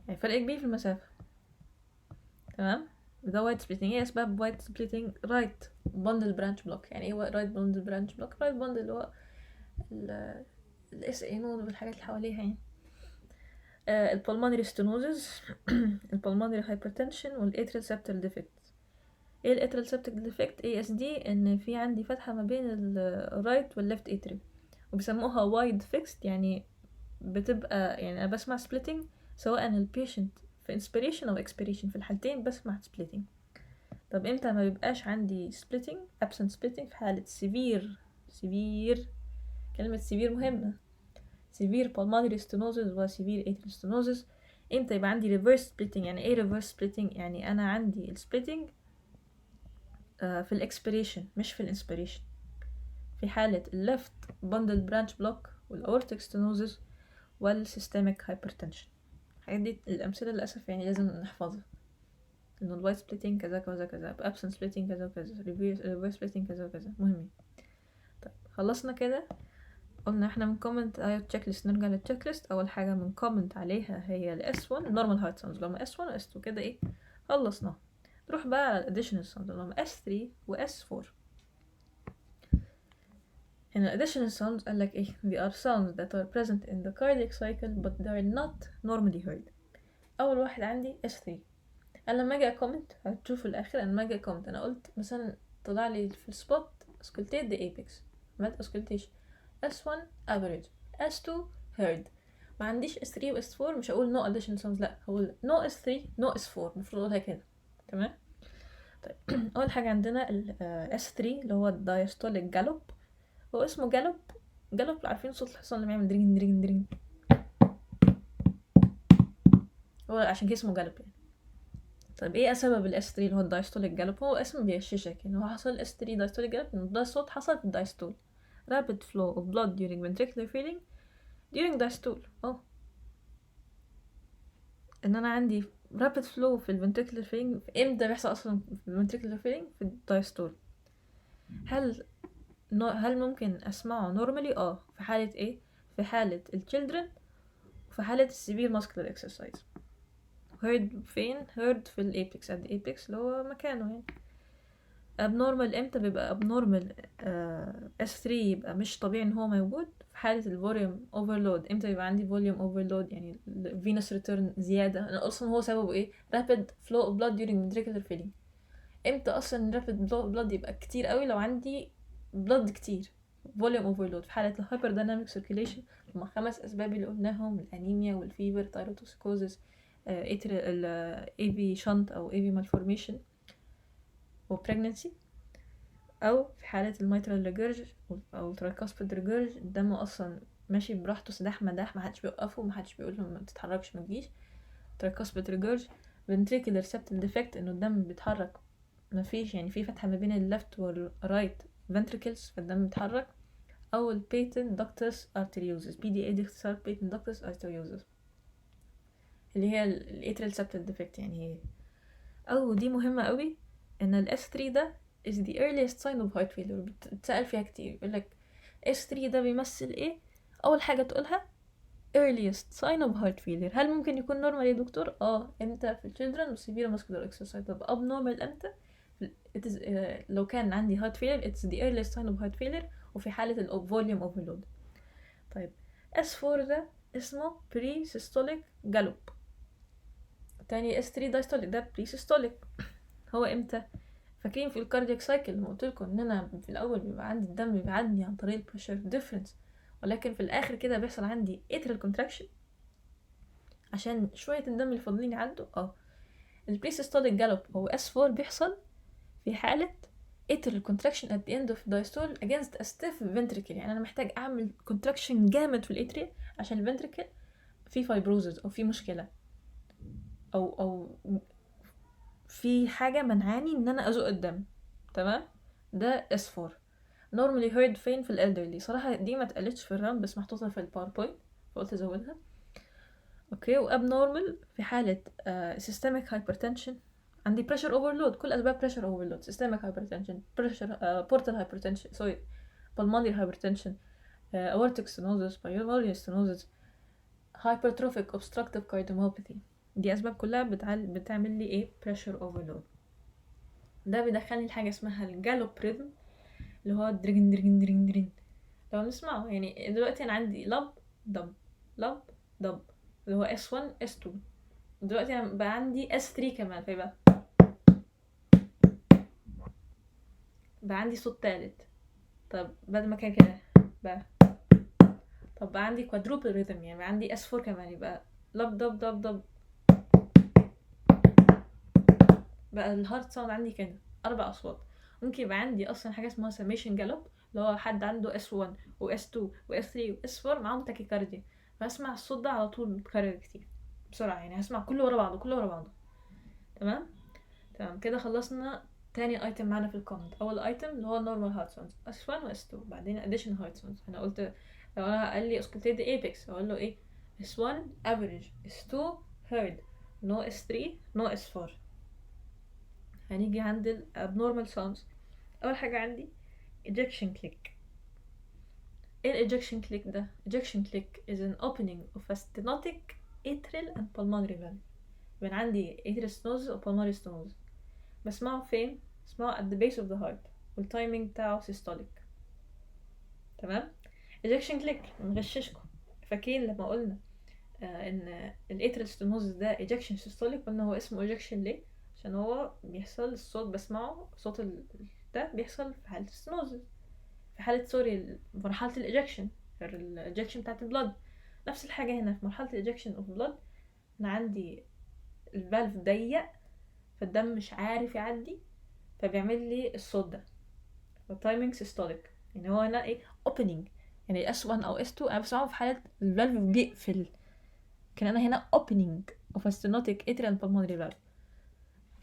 يعني فرق كبير في المسافة. تمام. ده وايد سبليتنج. ايه اسباب وايد سبليتنج؟ رايت بندل برانش بلوك. يعني ايه رايت بندل برانش بلوك؟ رايت بندل اللي هو الاس اي نود والحاجات اللي حواليها يعني. البلمونري ستينوزز البلمونري هايبرتنشن والاتريال سبتال ديفكت. ايه الاتريال سبتال ديفكت؟ اي اس دي ان في عندي فتحه ما بين الرايت والليفت اتريال وبيسموها وايد فيكست. يعني بتبقى يعني انا بسمع سبليتنج سواء البيشنت في انسبيريشن او اكسبيريشن، في الحالتين بسمع سبليتنج. طب امتى ما بيبقاش عندي سبليتنج؟ absent splitting في حاله سيفير. كلمه سيفير مهمه. severe pulmonary stenosis و severe atrial stenosis. امتى يبقى عندي reverse splitting؟ يعني ايه reverse splitting؟ يعني انا عندي السبليتنج في الاكسبيريشن مش في الانسبيريشن. في حالة الليفت bundle branch block والاورتيك stenosis والسيستميك hypertension. الحاجات دي الامثله للاسف يعني لازم نحفظها، انه الوايت سبليتنج كذا كذا كذا، ابسن سبليتنج كذا وكذا، ريفيرس سبليتنج كذا وكذا. مهمين. طيب خلصنا كده، قلنا احنا من كومنت تشيك ليست. نرجع للتشيك ليست. اول حاجه من كومنت عليها هي الاس 1 نورمال هارت ساوندز، لما اس 1 واس 2 كده ايه خلصنا. نروح بقى على الاديشنال ساوند لما اس 3 واس 4. هنا additional sounds قال لك ايه؟ they are sounds that are present in the cardiac cycle but they are not normally heard. اول واحد عندي S3. انا لما اجي اكومنت هتشوف في الاخر، انا لما اجي اكومنت انا قلت مثلا طلع لي في السبوت اسكولتيت the apex، عملت اسكولتيشن S1 average S2 heard. ما عنديش S3 و S4 مش هقول no additional sounds، لا هقول no S3 no S4. المفروض اقولها كده تمام. طيب اول حاجه عندنا ال S3 اللي هو الدايستوليك جالوب. هو اسمه جالوب. جالوب عارفين صوت الحصان اللي بيعمل درين درين درين، هو عشان كده اسمه جالوب يعني. طيب ايه سبب الاس 3 اللي هو الدايستوليك جالوب؟ هو اسم بيغششك ان هو حصل اس 3 دايستوليك جالوب، ان ده صوت حصل في الدايستول. rapid flow of blood during ventricular filling during diastole. ان انا عندي rapid flow في الventricular filling. امتى بيحصل اصلا في الventricular filling؟ في الدايستول. هل ممكن اسمعه normally؟ في حالة ايه؟ في حالة الchildren وفي حالة السيفير muscular exercise. heard فين؟ heard في الابيكس، at the apex اللي هو مكانه يعني. abnormal امتى بيبقى abnormal؟ S3 يبقى مش طبيعي ان هو موجود في حالة الفوليوم overload. امتى يبقى عندي volume overload؟ يعني venous return زيادة. انا اصلا هو سببه ايه؟ rapid flow of blood during ventricular filling. امتى اصلا rapid flow of blood يبقى كتير قوي؟ لو عندي blood كتير volume overload. في حالة hyperdynamic circulation هما 5 اسباب اللي قلناهم: الانيميا والفيبر تايروتوسيكوزيس ال AV shunt او AV malformation وبريجننسي. او في حالة الميترال ريجرج او الترايكاسبيد ريجرج، الدم اصلا ماشي براحته سداح مداح، محدش بيوقفه، محدش بيقول له ما تتحركش ما تجيش. ترايكاسبيد ريجرج. ventricular septal defect انه الدم بيتحرك مفيش يعني في فتحة ما بين اللفت والرايت ventricles فالدم بيتحرك. او ال patent ductus arteriosus PDA دي اختصار patent ductus arteriosus اللي هي الاتريال septal defect يعني. هي او دي مهمة قوي ان ال S3 ده is the earliest sign of heart failure. بتسأل فيها كتير يقولك S3 ده بيمثل ايه؟ اول حاجة تقولها earliest sign of heart failure. هل ممكن يكون normal يا دكتور؟ امتى؟ في children و severe muscular exercise. طب abnormal امتى؟ it is, لو كان عندي heart failure it's the earliest sign of heart failure وفي حالة ال volume overload. طيب S4 ده اسمه pre-systolic gallop. تاني S3 diastolic ده pre-systolic. هو امتى؟ فاكرين في الكاردياك سايكل لما قلت لكم ان انا في الاول بيبقى عندي الدم بيعدي عن طريق البريشر ديفرنس، ولكن في الاخر كده بيحصل عندي اتريال كونتراكشن عشان شويه الدم اللي فاضلين يعدوا. البريسيستوليك جالوب هو S4 بيحصل في حاله اتريال كونتراكشن at the end of diastole against a stiff ventricle. يعني انا محتاج اعمل كونتراكشن جامد في الاتريال عشان الفنتريكل في فايبروزز او في مشكله او في حاجة منعاني ان انا ازق الدم. تمام. ده S4 normally heard فين؟ في الالدرلي. صراحة دي ما اتقالتش في الرام بس محطوطة في الباوربوينت فقلت ازودها. اوكي. وابنورمال في حالة systemic hypertension. عندي pressure overload، كل اسباب pressure overload: systemic hypertension، pressure portal hypertension sorry pulmonary hypertension aortic stenosis pulmonary stenosis hypertrophic obstructive cardiomyopathy. دي اسباب كلها بتعمل لي ايه؟ pressure overload. ده بيدخلني لحاجه اسمها الجالوب ريذم اللي هو درين درين درين درين. لو نسمعه يعني دلوقتي انا عندي لب دب لب دب اللي هو S1 S2. دلوقتي انا بقى عندي S3 كمان فيبقى بقى عندي صوت تالت. طب بعد ما كان كده بقى طب بقى عندي كوادروبل ريذم يعني بقى عندي S4 كمان يبقى لب دب دب دب. بقى الهارت ساوند عندي كده 4 اصوات. ممكن يبقى عندي اصلا حاجه اسمها سميشن جالوب اللي هو حد عنده S1 و S2 و S3 و S4 معاهم تاكيكارديا، فهسمع الصوت ده على طول متكرر كتير بسرعة، يعني هسمع كله ورا بعضه كله ورا بعضه. تمام كده خلصنا تاني ايتم معانا في الكومنت. اول ايتم اللي هو normal heart sounds S1 و S2، بعدين additional heart sounds. انا قلت لو انا قال لي auscultate the apex اقول له ايه؟ S1 average، S2 heard، no S3 no S4. هنيجي عند ال abnormal sounds. اول حاجة عندي ejection click. ايه ejection click ده؟ ejection click is an opening of a stenotic atrial and pulmonary valve. يبقى عندي atrial stenosis و pulmonary stenosis. بسمعه فين؟ بسمعه at the base of the heart، والتايمينج بتاعه systolic. تمام. ejection click نغششكم، فاكرين لما قلنا ان الاتريال ستينوزس ده ejection systolic، قلنا هو اسمه ejection ليه؟ عشان هو بيحصل الصوت، بسمعه صوت ده بيحصل في حالة الستينوزس، في حالة سوري مرحلة الاجكشن، الاجكشن بتاعت البلد. نفس الحاجة هنا في مرحلة الاجكشن اوف بلد، انا عندي الفالف ضيق فالدم مش عارف يعدي، فبيعمل لي الصوت ده، التايمينج سيستوليك. يعني هو هنا ايه؟ opening، يعني S1 او S2 انا بسمعه في حالة الفالف بيقفل، كان انا هنا opening of a stenotic atrial and pulmonary valve.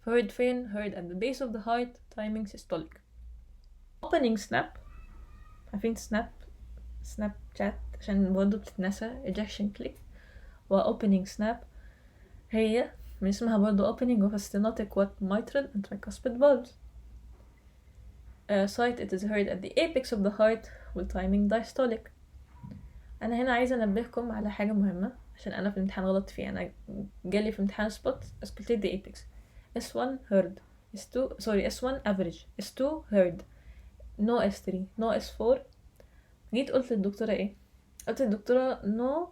heard فين؟ heard at the base of the heart، timing systolic. opening snap، عارفين سناب شات عشان برضه بتتنسى ejection click و opening snap، هي من اسمها برضه opening of a stenotic what mitral and tricuspid valves. site it is heard at the apex of the heart with timing diastolic. انا هنا عايزه انبهكم على حاجه مهمه عشان انا في الامتحان غلطت فيها. انا جالي في امتحان سبوت auscultate the apex S1 heard، S1 average، S2 heard، no S3 no S4. جيت قلت للدكتوره ايه؟ قلت للدكتوره no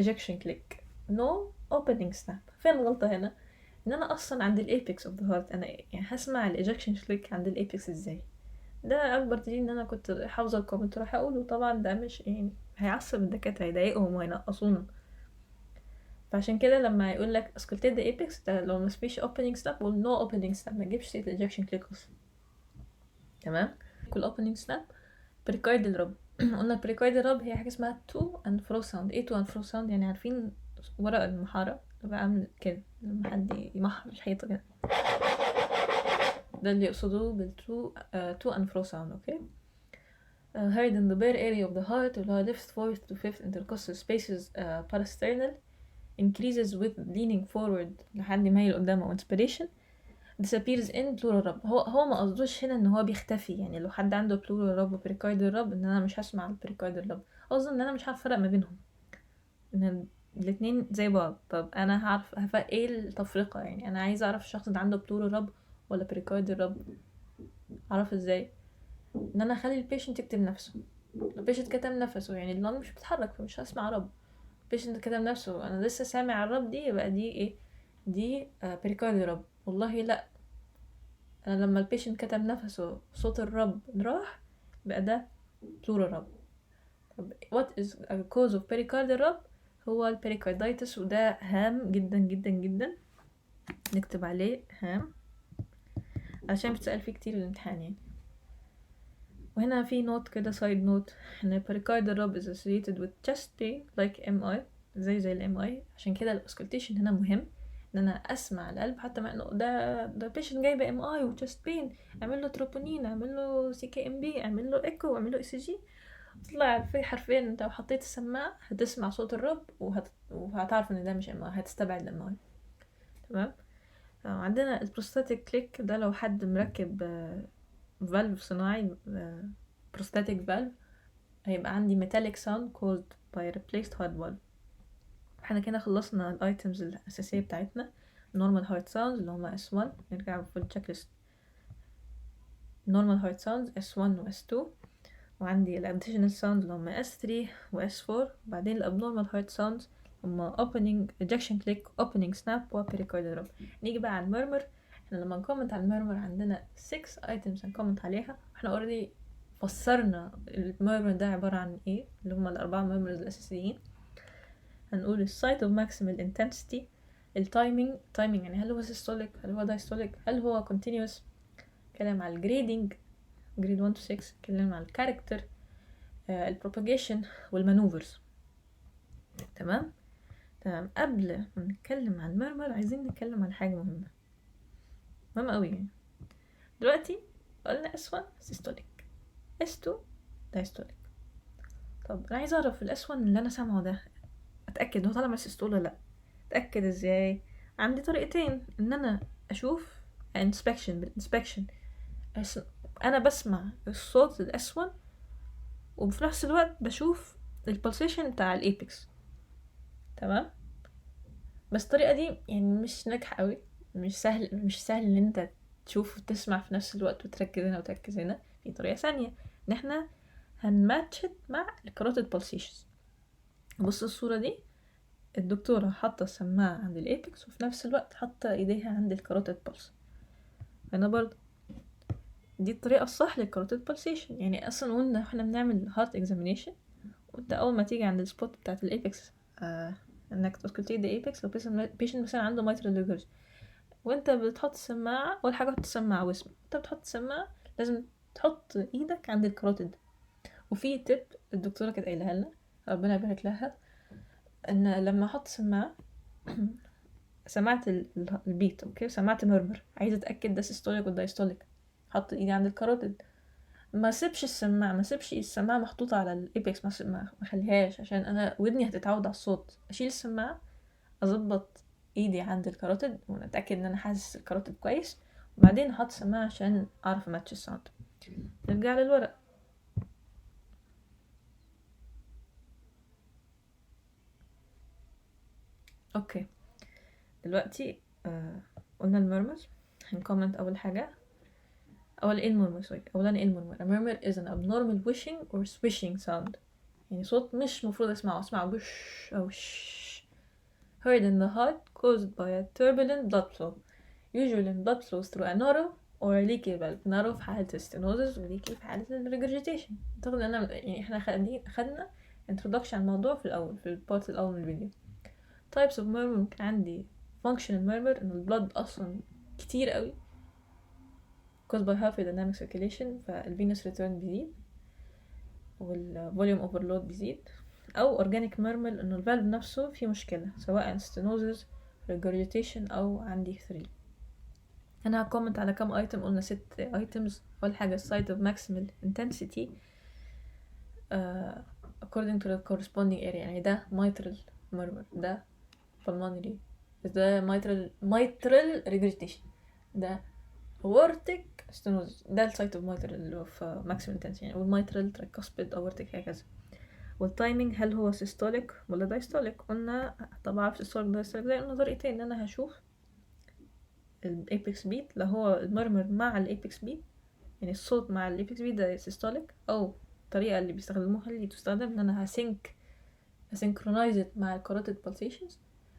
ejection click no opening snap. فين الغلطه هنا؟ ان انا اصلا عند الايبكس اوف ذا هارت، انا يعني هسمع الايجكشن كليك عند الايبكس ازاي؟ ده اكبر دليل ان انا كنت حافظه الكومنت راح اقوله. طبعا ده مش يعني هيعصب الدكاتره، هيضايقهم وهينقصونا. فعشان كده لما يقول لك اسكولتيد ذا ايبكس ده لو مفيش اوبننج ستاب والنو اوبننج ستاب، ما تجيبش سيت الايجكشن كليك اصلا. تمام. كل اوبننج ستاب بريكارديال رب. قلنا البريكارديال رب هي حاجه اسمها تو اند فرو ساوند. ايه تو اند فرو ساوند؟ يعني عارفين ورق المحاره اللي بعمل كده لما حد يمحر حيطه كده، ده اللي يقصدوه بالتو تو and fro sound. اوكي. heard in the bare area of the heart اللي هو left fourth to fifth intercostal spaces parasternal increases with leaning forward لحد ما يميل قدام او inspiration disappears in pleural rub. هو ما قصدوش هنا ان هو بيختفي، يعني لو حد عنده pleural rub و pericardial rub ان انا مش هسمع ال pericardial rub، قصدي ان انا مش عارف فرق ما بينهم، ان الاتنين زي بعض. طب انا هعرف ايه التفرقة؟ يعني انا عايزة اعرف الشخص ده عنده pleural rub ولا pericardial rub، اعرف ازاي؟ ان انا اخلي البيشنت يكتب نفسه. لو البيشنت كتب نفسه يعني اللنج مش بتتحرك فمش هسمع رب. البيشنت كتب نفسه انا لسه سامع الرب، دي يبقى دي ايه؟ دي بريكاردي رب. والله لا، انا لما البيشنت كتب نفسه صوت الرب راح يبقى ده بلورال رب. طب what is a cause of pericardial رب؟ هو البريكارديتس، وده هام جدا جدا جدا نكتب عليه هام عشان بتسأل فيه كتير الامتحان يعني. وهنا في نوت كده سايد نوت ان pericardial rub is associated with chest pain like MI، زي الMI. عشان كده الاسكولتيشن هنا مهم، ان انا اسمع القلب حتى مع انه ده patient جايبه MI و chest pain، اعمل له تروبونين، اعمل له CKMB، اعمل له ايكو، اعمل له ECG. طلع في حرفيا انت لو حطيت السماعه هتسمع صوت الرب وهتعرف ان ده مش MI، هتستبعد MI. تمام. عندنا البروستاتيك كليك ده لو حد مركب فالف صناعي prosthetic valve، هيبقى عندي metallic sound caused by replaced heart valve. احنا كده خلصنا الايتمز الاساسيه بتاعتنا. normal heart sounds اللي هما S1، نرجع في التشيك normal heart sounds S1 و S2، وعندي additional sounds اللي هما S3 و S4، وبعدين abnormal heart sounds هما opening ejection click opening snap و pericardial rub. نيجي بقى على المرمر. احنا لما نكومنت على المرمر عندنا 6 items هنكومنت عليها. احنا already فسرنا المرمر ده عبارة عن ايه، اللي هما الأربعة مرمرز الأساسيين. هنقول السايت اوف ماكسيمال intensity، التايمينج يعني هل هو systolic، هل هو diastolic، هل هو continuous. كلام على الجريدنج جريد 1 to 6 اتكلمنا عن الكاركتر، البروباجيشن والمانوفرز. تمام. قبل ما نتكلم عن المرمر عايزين نتكلم عن حاجة مهمة قوي يعني. دلوقتي قلنا S1 systolic، S2 diastolic. طب انا عايزه اعرف الاس 1 اللي انا سامعه ده اتاكد هو طالع من السيستول ولا لا. اتاكد ازاي؟ عندي طريقتين ان انا اشوف بالانسبكشن انا بسمع الصوت الاس 1 وفي نفس الوقت بشوف البلسيشن بتاع الايبكس. تمام. بس الطريقه دي يعني مش ناجحه قوي، مش سهل ان انت تشوف وتسمع في نفس الوقت وتركز هنا وتركز هنا. في طريقه ثانيه ان احنا هنماتشت مع الكاروتيد بالسيشنز. بص الصوره دي، الدكتورة حاطة السماعة عند الإيبكس وفي نفس الوقت حاطة إيديها عند الكاروتيد بلس. هنا برضه دي الطريقة الصح للكاروتيد بالسيشن. يعني أصلا قلنا احنا بنعمل هارت اكزامينيشن، وانت أول ما تيجي عند السبوت بتاعت الإيبكس انك تسكلتيت الإيبكس لو بيشنت مثلا عنده مايترال ريجرز، وانت بتحط السماعة أول حاجة تحط السماعة واسمك. انت بتحط السماعة لازم تحط إيدك عند الكاروتيد. وفي تip الدكتورة كانت قايلها لنا، ربنا يبارك لها، ان لما احط سماعة سمعت البيت اوكي، سمعت مرمر، عايزه اتاكد ده سيستوليك ولا دايستوليك، حط ايدي عند الكاروتيد. ما سيبش السماعه محطوطه على الايبكس، ما خليهاش، عشان انا ودني هتتعود على الصوت. اشيل السماعه، اظبط ايدي عند الكاروتيد ونتاكد ان انا حاسس الكاروتيد كويس، وبعدين احط السماعه عشان اعرف اماتش الساوند. نرجع للورق. اوكي دلوقتي قلنا المرمر. هنكومنت اول حاجه. اولا ايه المرمر؟ A murmur is an abnormal wishing or swishing sound. يعني صوت مش مفروض اسمعه وش او ش. heard in the heart caused by a turbulent blood flow. usually blood flows through a narrow or a leaky valve. narrow في حالة stenosis و leaky في حالة regurgitation. اعتقد ان يعني احنا خدنا introduction عن الموضوع في الاول، في البارت الاول من الفيديو. types of murmur ممكن عندي functional murmur ان البلد اصلا كتير قوي caused by hyperdynamic circulation، فالفينوس ريتيرن بيزيد والفوليوم اوفرلود بيزيد. او organic murmur انه الفالف نفسه فيه مشكلة، سواء stenosis regurgitation او عندي 3. انا هكومنت على كام ايتم. قلنا 6 items. اول حاجة site of maximal intensity according to the corresponding area. يعني ده mitral murmur، ده pulmonary، ده mitral regurgitation، ده aortic stenosis، ده السايت اوف mitral اللي هو في maximum intensity يعني، والmitral tricuspid aortic هكذا. والتايمينج هل هو systolic ولا diastolic؟ قلنا طبعا في systolic diastolic زي قلنا طريقتين، ان انا هشوف الايبكس بيت لو هو المرمر مع الايبكس بيت، يعني الصوت مع الايبكس بيت ده systolic، او الطريقة اللي بيستخدموها اللي تستخدم ان انا هسynchronise مع الكاروتيد pulsations.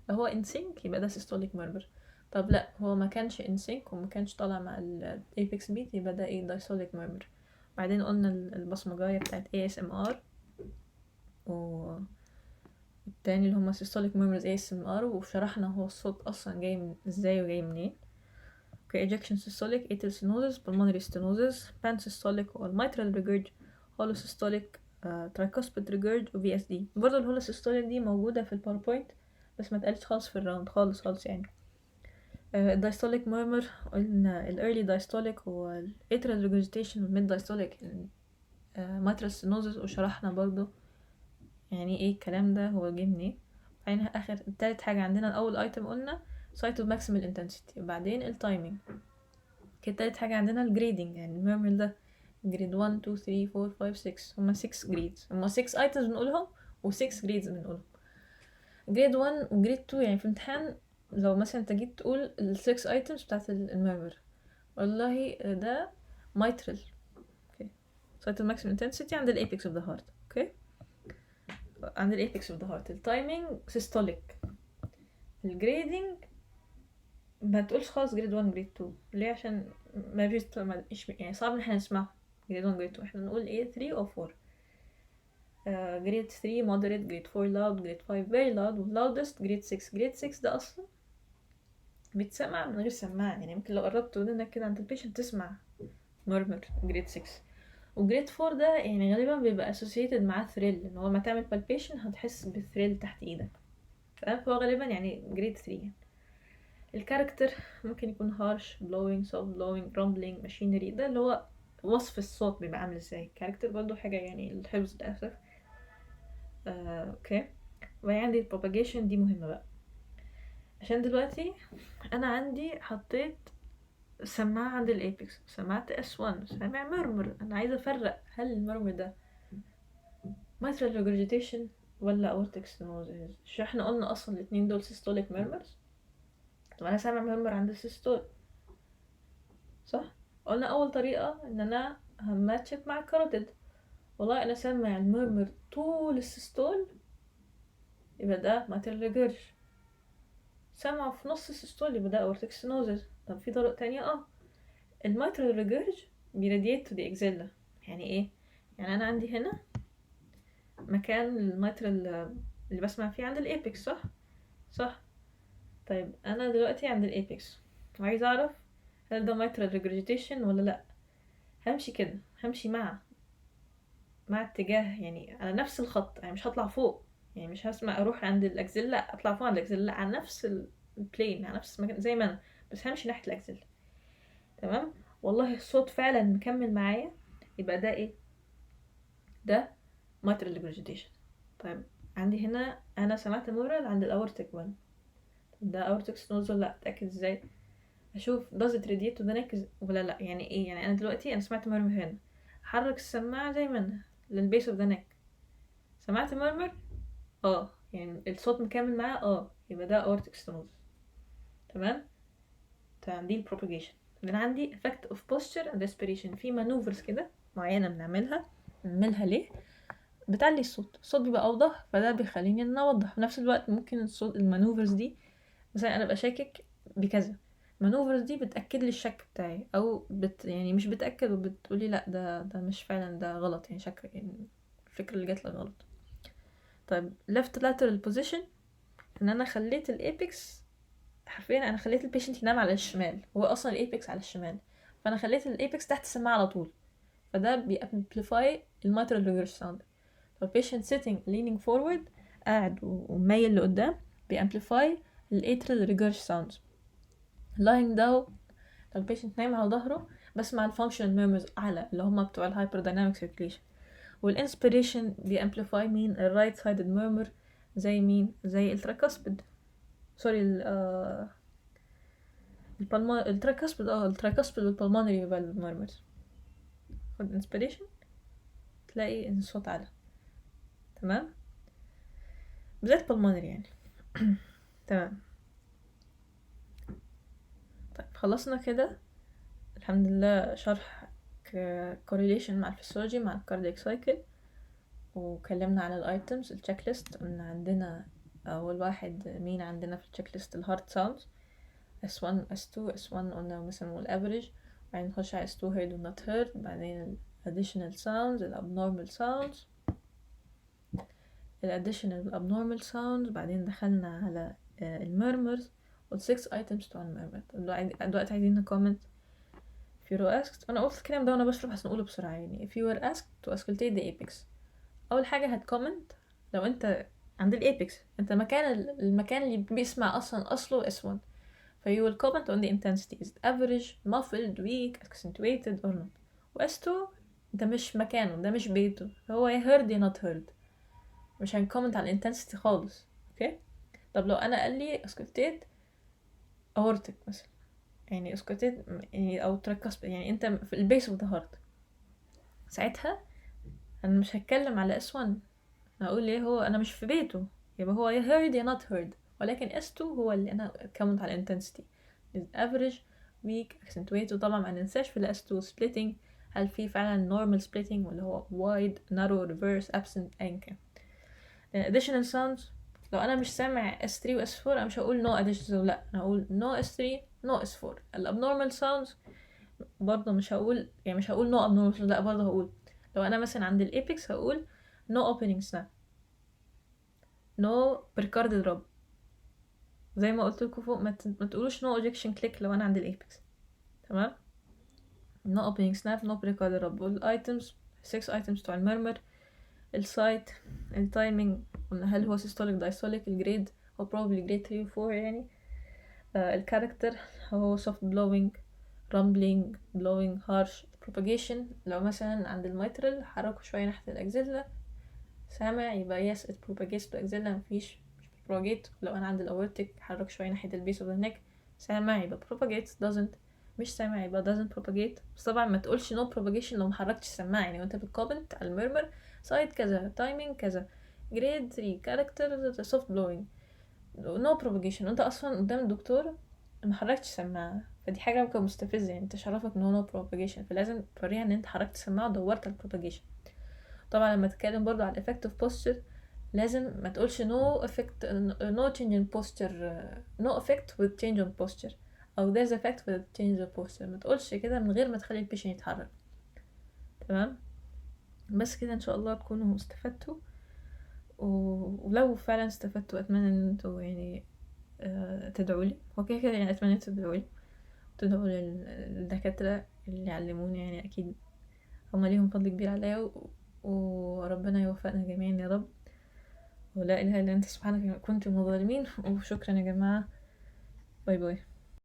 لو هو in sync يبقى ده systolic murmur. طب لا هو ما كانش in sync وما كانش طالع مع الايبكس بيت يبقى ده ايه diastolic murmur. بعدين قلنا البصمجاية بتاعت ASMR والتاني اللي هما systolic murmurs ASMR، وشرحنا هو الصوت اصلا جاي من ازاي وجاي منين. اوكي ejection systolic atrial stenosis pulmonary stenosis pansystolic والmitral regurg holosystolic tricuspid regurg و VSD. برضه الهولوسيستوليك دي موجودة في الباوربوينت بس ما اتقالتش خالص في الراوند خالص يعني. الدايستوليك مurmur قلنا early diastolic هو atrial regurgitation، والmid diastolic mitral stenosis، وشرحنا برضو يعني ايه الكلام ده هو جه منين. بعدين التالت حاجة عندنا الأول ايتم قلنا site of maximal intensity، وبعدين التايمينج. تالت حاجة عندنا الجريدنج، يعني الميرمر ده جريد 1 2 3 4 5 6 هما 6 جريدز، هما 6 ايتمز بنقولهم و6 جريدز بنقولهم. جريد 1 وجريد 2 يعني في امتحان لو مثلا انت جيت تقول ال6 ايتمز بتاعت الميرمر، والله ده mitral اوكي site of maximum intensity عند الايبكس اوف ذا هارت. اوكي عند الايبكس اوف ذا هارت. التايمينج systolic. الجريدنج ما تقولش خالص جريد 1 جريد 2 ليه؟ عشان ما فيش يعني صعب ان احنا نسمعه جريد 1 جريد 2. احنا نقول ايه 3 او 4. جريد 3 moderate، جريد 4 loud، جريد 5 very loud، والloudest جريد 6. جريد 6 ده اصلا بيتسمع من غير سماعة، يعني ممكن لو قربت ودنك كده عند البيشنت تسمع ميرمر جريد 6. وجريد 4 ده يعني غالبا بيبقى associated معاه ثريل، ان هو لما تعمل palpation هتحس بالثريل تحت ايدك، فهو غالبا يعني جريد 3 يعني. الكاركتر ممكن يكون harsh, blowing, soft blowing, rumbling, machinery، ده اللي هو وصف الصوت بيبقى عامل ازاي. الكاركتر برضو حاجة يعني الحفظ للأسف. اوكي. وبعدين عندي propagation، دي مهمة بقى، عشان دلوقتي انا عندي حطيت سماعة عند الابيكس، سماعة S1، سامع مرمر، انا عايزة افرق هل المرمر ده mitral regurgitation ولا aortic stenosis. شو احنا قلنا اصلا الاتنين دول systolic murmurs؟ طب انا سامع مرمر عند السيستول صح؟ قلنا اول طريقة ان انا هماتشت مع الكاروتيد، والله انا سامع المرمر طول السيستول يبقى ده mitral regurg، سامعه في نص السيستول يبقى ده aortic stenosis. طب في طرق تانية، الميترال ريجيرج بيراديت تو دي اكزيلا. يعني ايه؟ يعني انا عندي هنا مكان الميترال اللي بسمع فيه عند الابيكس، صح؟ صح. طيب انا دلوقتي عند الابيكس وعايز اعرف هل ده mitral regurgitation ولا لا. همشي كده، همشي مع اتجاه يعني على نفس الخط، يعني مش هطلع فوق، يعني مش هسمع اروح عند الاكزيلا اطلع فوق عند الاكزيلا، لا، على نفس البلين، على نفس المكان زي ما انا، بس همشي ناحيه الاكزيلا. تمام. والله الصوت فعلا مكمل معايا، يبقى ده ايه؟ ده mitral regurgitation. طيب عندي هنا انا سمعت مورال عند الاورتيك 1، ده اورتيك stenosis ولا لا؟ اتاكد ازاي؟ اشوف does it radiate to the neck ولا لا. يعني ايه؟ يعني انا دلوقتي انا سمعت مرمر هنا، حرك السماعه زي ما انا للبيس اوف ذا نيك، سمعت مرمر، يعني الصوت مكمل معاه، يبقى ده aortic stenosis. تمام. تمام، دي البروباجيشن. بعدين عندي effect of posture and respiration، في مانوفرز كده معينه بنعملها ليه؟ بتعلي الصوت بيبقى اوضح، فده بيخليني ان اوضح. في نفس الوقت ممكن الصوت المانوفرز دي مثلا انا ابقى شاكك بكذا، المانوفرز دي بتاكد لي الشك بتاعي، او يعني مش بتاكد وبتقولي لا ده مش فعلا، ده غلط، يعني شك، يعني الفكره اللي جات لك غلط. طيب left lateral position، ان انا خليت الابيكس، حرفيا انا خليت البيشنت ينام على الشمال، هو اصلا الابيكس على الشمال، فانا خليت الابيكس تحت السماعه على طول، فده بيامبليفاي الماترال ريفيرس ساوند. فالبيشنت sitting leaning forward، قاعد ومايل لقدام، بيامبليفاي الاترال ريجرج ساوندز. lying down، لو البيشنت نايم على ظهره بسمع الفانكشنال ميرمرز اعلى اللي هم بتوع الهايبر دايناميك سيركيليشن. والانسبيريشن بيامبليفاي مين؟ الرايت سايدد ميرمر، زي مين؟ زي التراكاسبيد، سوري التراكاسبيد والبلمونري فالف ميرمرز. خد انسبيريشن تلاقي ان الصوت اعلى. تمام، بالذات pulmonary يعني. تمام. طيب خلصنا كده الحمد لله شرح correlation مع الفسيولوجي مع الكاردياك سايكل، وكلمنا على الايتمز التشيك ليست. قلنا عندنا اول واحد مين عندنا في التشيك ليست؟ الهارت ساوندز S1 S2. S1 قلنا مثلا نقول average، بعدين نخش على S2 heard و not heard، بعدين additional sounds abnormal sounds additional abnormal sounds، بعدين دخلنا على المurmurs وال6 items بتوع المurmur. دلوقتي عايزين نكومنت. if you were asked، انا قلت الكلام ده وانا بشرح بس نقوله بسرعه يعني. if you were asked to auscultate the apex، اول حاجه هتكومنت لو انت عند الايبكس، انت المكان اللي بيسمع اصله S1، ف you will comment on the intensity is it average, muffled, weak, accentuated or not. و S2 ده مش مكانه، ده مش بيته، هو يا heard يا not heard، مش هنكومنت على الانتنسيتي خالص. اوكي. طب لو انا قال لي اسكتيت اورتك مثلا، يعني اسكتيت يعني او تركز، يعني انت في البيس اوف ذا هارت، ساعتها انا مش هتكلم على S1، هقول ليه هو انا مش في بيته، يبقى هو يا heard يا not heard. ولكن S2 هو اللي انا كومنت على الانتنسيتي is average, weak, accentuated. وطبعا ما ننساش في ال S2 splitting، هل في فعلا normal splitting ولا هو wide, narrow, reverse, absent، ايا كان. additional sounds، لو انا مش سامع S3 و S4 انا مش هقول no additional، لا انا هقول no S3 no S4. الابنورمال sounds برضه مش هقول no abnormal sounds، لا برضه هقول، لو انا مثلا عند الابيكس هقول no opening snap، no pericardial drop، زي ما قلت لكم فوق، ما تقولوش no ejection click لو انا عند الابيكس. تمام. no opening snap no precolorable. الايتمز 6 items بتوع المرمر. السايت، التايمينج قلنا هل هو systolic diastolic. الجريد هو probably grade 3 و 4 يعني. الكاركتر هو soft blowing rumbling blowing harsh. propagation لو مثلا عند الميترال حركه شوية ناحية الأكزيلا سامع يبقى yes it propagates to axilla مش propagate. لو أنا عند الأورتيك حرك شوية ناحية البيس of the neck سامع يبقى propagates. doesn't مش سامع يبقى doesn't propagate. بس طبعا ما تقولش no propagation لو محركتش السماعة يعني وانت بتكومنت على المرمر سايد كذا timing كذا grade 3 character soft blowing no propagation وانت اصلا قدام الدكتور محركتش سماعة. فدي حاجة ممكن مستفزة يعني انت شرفك ان هو no propagation فلازم توريها ان انت حركت السماعة ودورت على propagation. طبعا لما تتكلم برضو على effective posture لازم ما تقولش no effect no change in posture no effect with change in posture او there's effect with change in posture. ما تقولش كده من غير ما تخلي البيشن يتحرك. تمام. بس كده ان شاء الله تكونوا استفدتوا ولو فعلا استفدتوا اتمنى ان انتوا يعني تدعوا لي. هو كده كده يعني اتمنى تدعوا لي تدعوا للدكاترة اللي علموني يعني اكيد هما ليهم فضل كبير عليا وربنا يوفقنا جميعا يا رب. ولا اله الا انت سبحانك كنت من الظالمين. وشكرا يا جماعة. باي باي.